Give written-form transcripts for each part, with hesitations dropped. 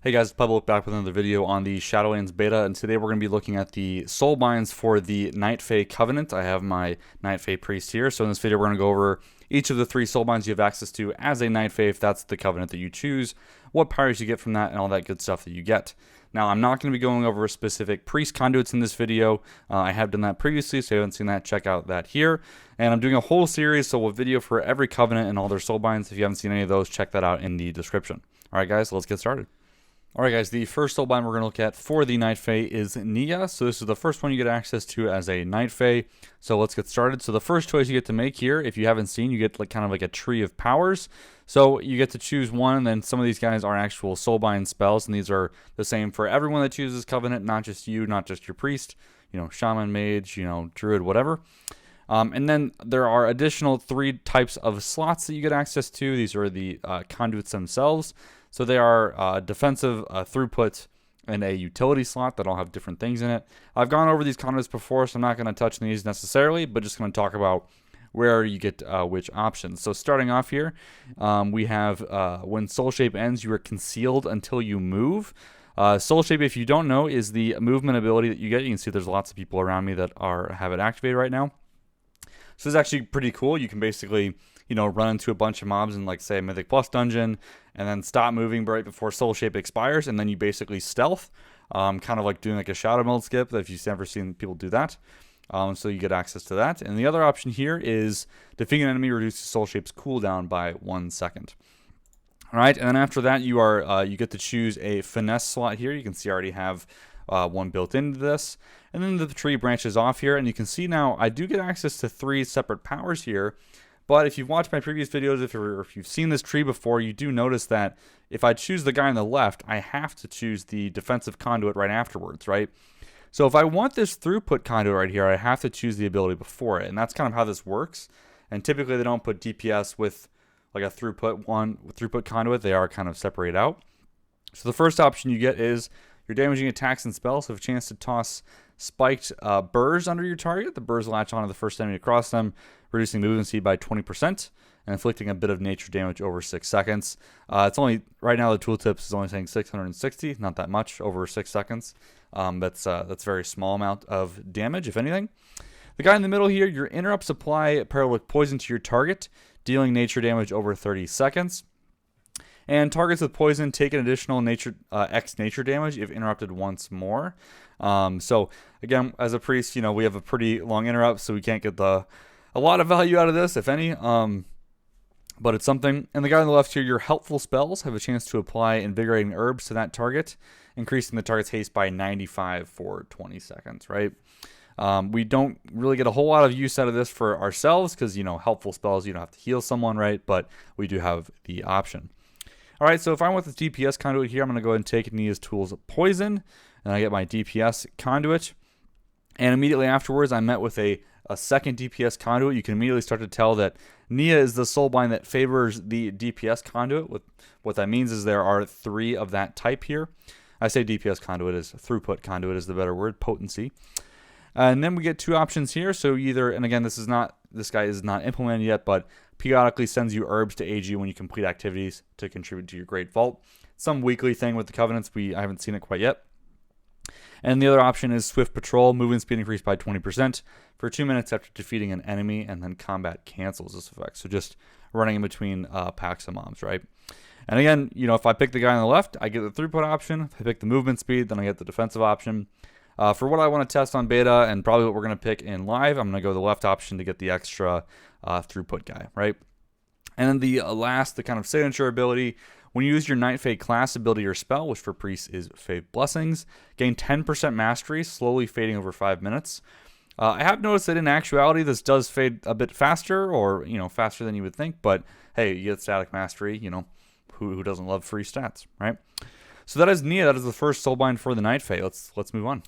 Hey guys, Pebble back with another video on the Shadowlands beta, and today we're going to be looking at the Soulbinds for the Night Fae Covenant. I have my Night Fae Priest here, so in this video we're going to go over each of the 3 Soulbinds you have access to as a Night Fae, if that's the Covenant that you choose, what powers you get from that, and all that good stuff that you get. Now, I'm not going to be going over specific Priest conduits in this video. I have done that previously, so if you haven't seen that, check out that here. And I'm doing a whole series, so a video for every Covenant and all their Soulbinds. If you haven't seen any of those, check that out in the description. Alright guys, let's get started. Alright guys, the first Soulbind we're going to look at for the Night Fae is Nia. So this is the first one you get access to as a Night Fae. So let's get started. So the first choice you get to make here, if you haven't seen, you get like kind of like a tree of powers. So you get to choose one, and then some of these guys are actual Soulbind spells, and these are the same for everyone that chooses Covenant, not just you, not just your Priest, you know, Shaman, Mage, you know, Druid, whatever. And then there are additional 3 types of slots that you get access to. These are the conduits themselves. So they are defensive, throughput, and a utility slot that all have different things in it. I've gone over these conduits before, so I'm not going to touch these necessarily, but just going to talk about where you get which options. So starting off here, we have when Soul Shape ends, you are concealed until you move. Soul Shape, if you don't know, is the movement ability that you get. You can see there's lots of people around me that have it activated right now. So it's actually pretty cool. You can basically, you know, run into a bunch of mobs in, like, say, a Mythic Plus dungeon, and then stop moving right before Soul Shape expires, and then you basically stealth, kind of like doing like a Shadow Meld skip, if you've ever seen people do that. So you get access to that. And the other option here is defeating an enemy reduces Soul Shape's cooldown by 1 second. All right, and then after that, you get to choose a finesse slot here. You can see I already have one built into this. And then the tree branches off here, and you can see now I do get access to 3 separate powers here. But if you've watched my previous videos, if you've seen this tree before, you do notice that if I choose the guy on the left, I have to choose the defensive conduit right afterwards, right? So if I want this throughput conduit right here, I have to choose the ability before it, and that's kind of how this works. And typically they don't put DPS with like a throughput conduit. They are kind of separated out. So the first option you get is your damaging attacks and spells have a chance to toss spiked burrs under your target. The burrs latch onto the first enemy across them, reducing movement speed by 20% and inflicting a bit of nature damage over 6 seconds. It's only, right now the tooltips is only saying 660, not that much, over 6 seconds. That's a very small amount of damage, if anything. The guy in the middle here, your interrupts apply paralytic poison to your target, dealing nature damage over 30 seconds. And targets with poison take an additional X nature damage if interrupted once more. So again, as a priest, you know, we have a pretty long interrupt, so we can't get a lot of value out of this, if any. But it's something. And the guy on the left here, your helpful spells have a chance to apply invigorating herbs to that target, increasing the target's haste by 95 for 20 seconds, right? We don't really get a whole lot of use out of this for ourselves because, you know, helpful spells, you don't have to heal someone, right? But we do have the option. All right, so if I want this DPS conduit here, I'm going to go ahead and take Nia's Tools of Poison, and I get my DPS conduit. And immediately afterwards, I'm met with a second DPS conduit. You can immediately start to tell that Nia is the Soulbind that favors the DPS conduit. What that means is there are 3 of that type here. I say DPS conduit is throughput conduit is the better word, potency. And then we get 2 options here. So either, and again, this guy is not implemented yet, but periodically sends you herbs to aid you when you complete activities to contribute to your Great Vault. Some weekly thing with the Covenants. I haven't seen it quite yet. And the other option is Swift Patrol, movement speed increased by 20% for 2 minutes after defeating an enemy, and then combat cancels this effect. So just running in between packs of mobs, right? And again, you know, if I pick the guy on the left, I get the throughput option. If I pick the movement speed, then I get the defensive option. For what I want to test on beta, and probably what we're going to pick in live, I'm going to go the left option to get the extra throughput guy, right? And then the last, the kind of signature ability, when you use your Night Fae class ability or spell, which for priests is Fae Blessings, gain 10% mastery, slowly fading over 5 minutes. I have noticed that in actuality, this does fade a bit faster, or, you know, faster than you would think, but hey, you get static mastery, you know, who doesn't love free stats, right? So that is Nia. That is the first Soulbind for the Night Fae. Let's move on.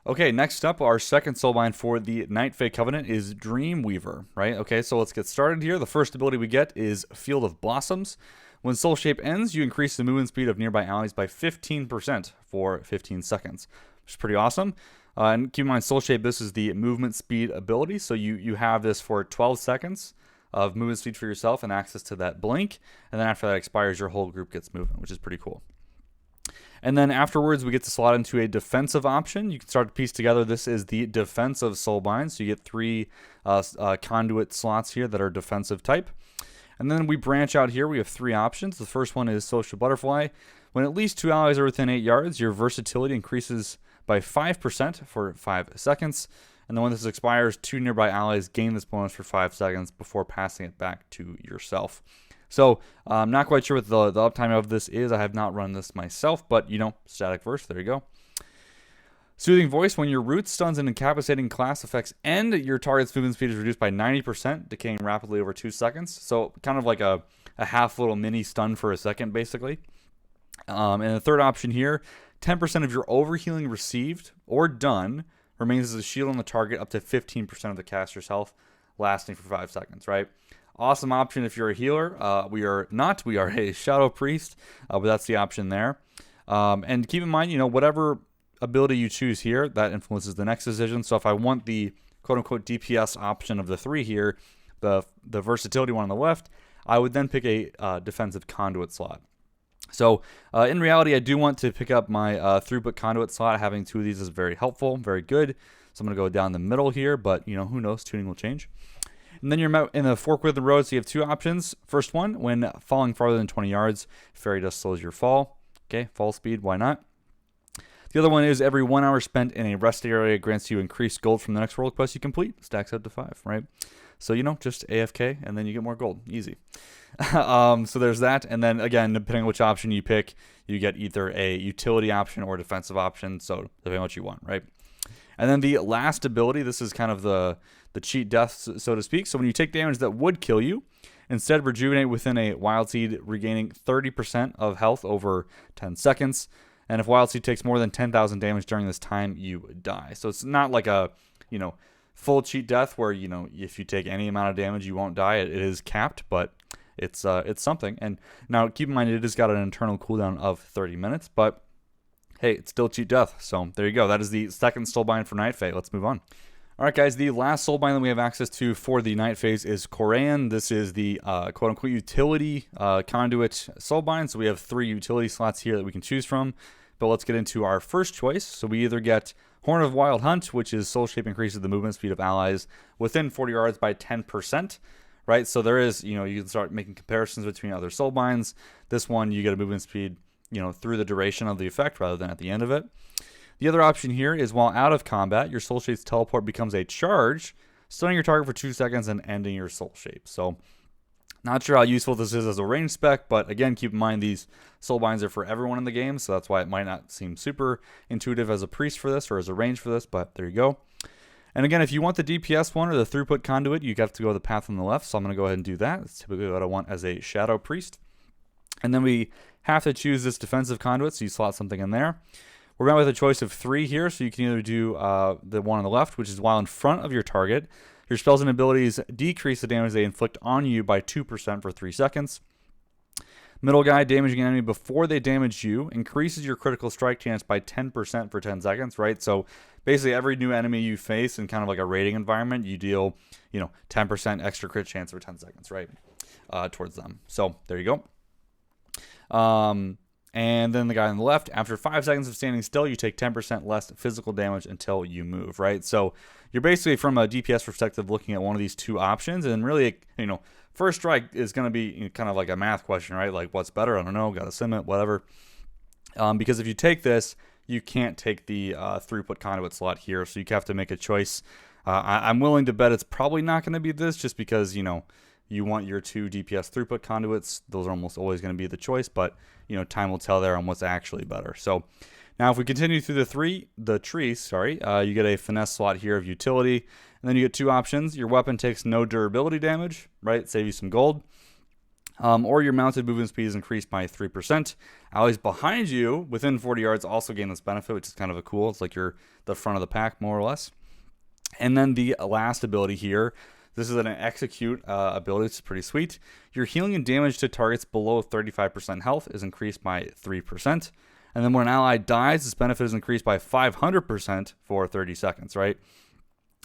Okay, next up, our second Soulbind for the Night Fae Covenant is Dreamweaver, right? Okay, so let's get started here. The first ability we get is Field of Blossoms. When Soul Shape ends, you increase the movement speed of nearby allies by 15% for 15 seconds, which is pretty awesome. And keep in mind, Soul Shape, this is the movement speed ability. So you have this for 12 seconds of movement speed for yourself and access to that blink. And then after that expires, your whole group gets movement, which is pretty cool. And then afterwards, we get to slot into a defensive option. You can start to piece together. This is the defensive Soulbind. So you get 3 conduit slots here that are defensive type. And then we branch out here. We have 3 options. The first one is Social Butterfly. When at least 2 allies are within 8 yards, your versatility increases by 5% for 5 seconds. And then when this expires, 2 nearby allies gain this bonus for 5 seconds before passing it back to yourself. So I'm not quite sure what the uptime of this is. I have not run this myself, but static verse, there you go. Soothing Voice, when your roots, stuns, and incapacitating class effects end, your target's movement speed is reduced by 90%, decaying rapidly over 2 seconds. So kind of like a half little mini stun for a second, basically. And the third option here, 10% of your overhealing received or done remains as a shield on the target up to 15% of the caster's health, lasting for 5 seconds, right? Awesome option if you're a healer. We are not. We are a Shadow Priest, but that's the option there. And keep in mind, whatever ability you choose here, that influences the next decision. So if I want the quote-unquote DPS option of the 3 here, the versatility one on the left, I would then pick a defensive conduit slot. So in reality, I do want to pick up my throughput conduit slot. Having 2 of these is very helpful, very good. So I'm going to go down the middle here, but who knows, tuning will change. And then you're in the fork with the road, so you have 2 options. First one, when falling farther than 20 yards, Fairy Dust slows your fall. Okay, fall speed, why not? The other one is every 1 hour spent in a rest area grants you increased gold from the next world quest you complete. Stacks up to 5, right? So, just AFK, and then you get more gold. Easy. So there's that. And then, again, depending on which option you pick, you get either a utility option or a defensive option. So depending on what you want, right? And then the last ability, this is kind of the cheat death, so to speak. So when you take damage that would kill you, instead rejuvenate within a wild seed, regaining 30% of health over 10 seconds. And if wild seed takes more than 10,000 damage during this time, you die. So it's not like a, full cheat death where, if you take any amount of damage, you won't die. It is capped, but it's something. And now keep in mind, it has got an internal cooldown of 30 minutes, but hey, it's still cheat death. So there you go. That is the second Soulbind for Night Fae. Let's move on. All right, guys, the last Soulbind that we have access to for the Night Phase is Koran. This is the quote-unquote utility conduit Soulbind. So we have 3 utility slots here that we can choose from. But let's get into our first choice. So we either get Horn of Wild Hunt, which is Soul Shape increases the movement speed of allies within 40 yards by 10%. Right, so there is, you can start making comparisons between other Soulbinds. This one, you get a movement speed, through the duration of the effect rather than at the end of it. The other option here is while out of combat, your Soul Shape's teleport becomes a charge, stunning your target for 2 seconds and ending your Soul Shape. So, not sure how useful this is as a range spec, but again, keep in mind these Soulbinds are for everyone in the game, so that's why it might not seem super intuitive as a priest for this or as a range for this, but there you go. And again, if you want the DPS one or the throughput conduit, you have to go the path on the left, so I'm going to go ahead and do that. That's typically what I want as a Shadow Priest. And then we have to choose this defensive conduit, so you slot something in there. We're going with a choice of 3 here, so you can either do the one on the left, which is while in front of your target, your spells and abilities decrease the damage they inflict on you by 2% for 3 seconds. Middle guy, damaging an enemy before they damage you, increases your critical strike chance by 10% for 10 seconds, right? So basically every new enemy you face in kind of like a raiding environment, you deal, 10% extra crit chance for 10 seconds, right? Towards them. So there you go. And then the guy on the left, after 5 seconds of standing still, you take 10% less physical damage until you move, right? So you're basically, from a DPS perspective, looking at one of these 2 options. And really, first strike is going to be kind of like a math question, right? Like, what's better? I don't know. Got to sim it, whatever. Because if you take this, you can't take the throughput conduit slot here. So you have to make a choice. I'm willing to bet it's probably not going to be this just because, you want your 2 DPS throughput conduits. Those are almost always going to be the choice, but time will tell there on what's actually better. So now if we continue through the trees, you get a finesse slot here of utility, and then you get 2 options. Your weapon takes no durability damage, right? Save you some gold. Or your mounted movement speed is increased by 3%. Allies behind you within 40 yards also gain this benefit, which is kind of a cool. It's like you're the front of the pack, more or less. And then the last ability here, this is an execute ability. It's pretty sweet. Your healing and damage to targets below 35% health is increased by 3%. And then when an ally dies, this benefit is increased by 500% for 30 seconds, right?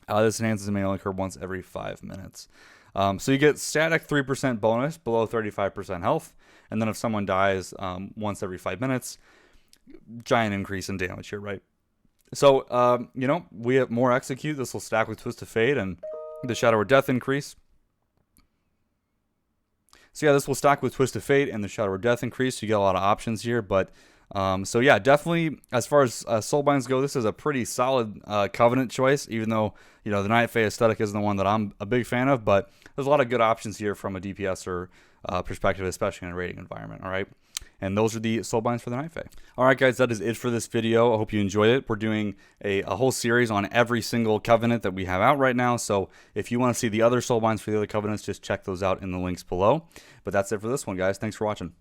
This enhances may only occur once every 5 minutes. So you get static 3% bonus below 35% health. And then if someone dies once every 5 minutes, giant increase in damage here, right? So, you know, we have more execute. This will stack with Twist of Fate and the Shadow or Death increase. So yeah, this will stack with Twist of Fate and the Shadow or Death increase. So you get a lot of options here. But so yeah, definitely as far as Soulbinds go, this is a pretty solid Covenant choice, even though, you know, the Night Fae aesthetic isn't the one that I'm a big fan of. But there's a lot of good options here from a DPS or perspective, especially in a raiding environment. All right. And those are the Soulbinds for the Night Fae. All right, guys, that is it for this video. I hope you enjoyed it. We're doing a whole series on every single Covenant that we have out right now. So if you want to see the other Soulbinds for the other Covenants, just check those out in the links below. But that's it for this one, guys. Thanks for watching.